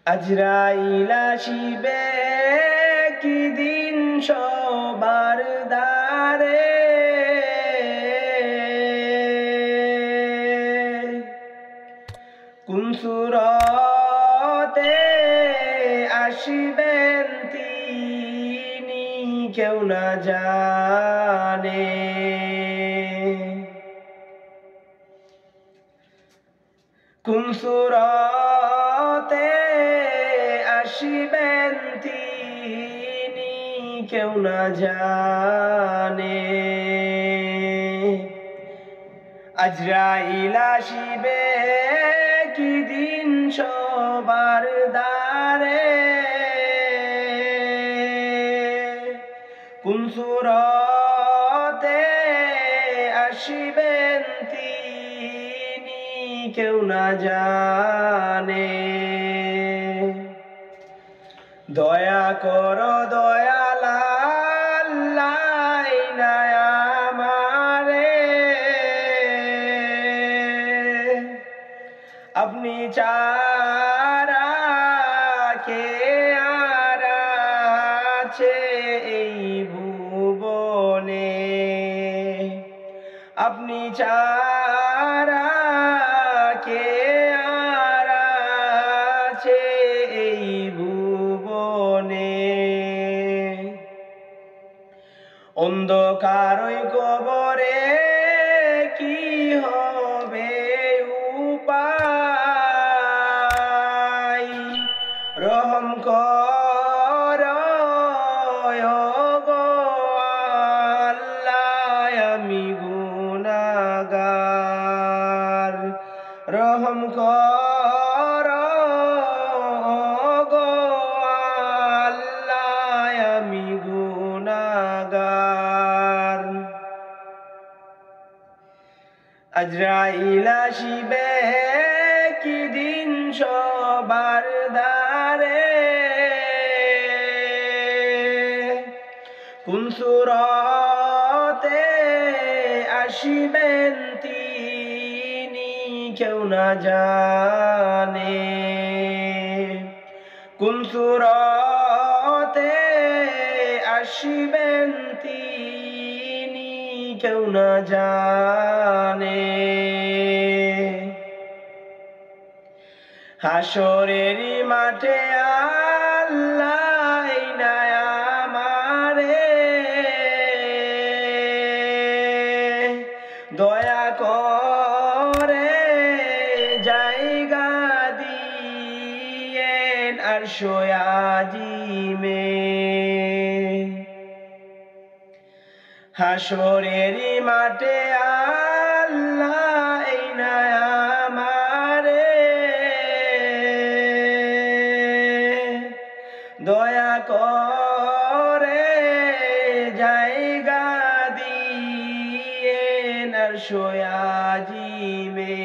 আজরাইল আসিবে কি দিন সবার দ্বারে, কোন সূরতে আসিবেন তিনি কেউ না জানে। কোন সূরতে আসিবেন তিনি কেউ না জানে। আজরাইল আসিবে কি দিন সবার দ্বারে, কোন সূরতে আসিবেন তিনি কেউ না জানে। দয়া করো দয়াল আল্লাহ আমারে, আপনি ছাড়া কে আর আছে এই ভুবনে, আপনি ছাড়া কে আর আছে এই ভুবনে। অন্ধকার ওই কবরে কি হবে উপায়, রহম করো গো আল্লাহ আমি গুনাহগার, রহম করো গো আল্লাহ আমি গুনাহগার। আজরাইল আসিবে কি দিন সবার দ্বারে, কোন সূরতে আসিবেন তিনি কেউ না জানে। কোন সূরতে আসিবেন তিনি কেউ না জানে। হাসরের মাঠে আল্লাহ আমারে, দয়া করে জায়গা দিয়েন আরশে আজিমে। হাসরের মাঠে আল্লাহ আমারে, দয়া করে জায়গা দিয়েন আরশে আজিমে।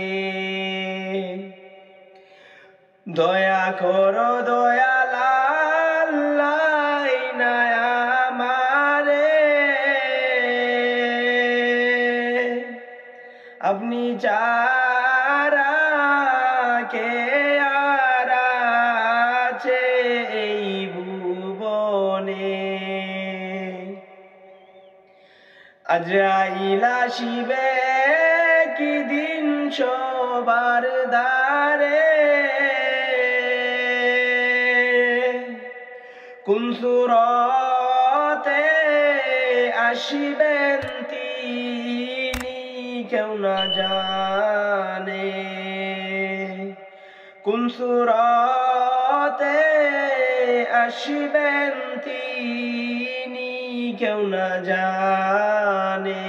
দয়া করো দয়াল আল্লাহ আমারে, আপনি ছাড়া কে আর আছে এই ভুবনে। আজরাইল আসিবে কি দিন সবার দ্বারে, কোন সূরতে আসিবেন তিনি কেউ না জানে। কোন সূরতে আসিবেন তিনি কেউ না জানে।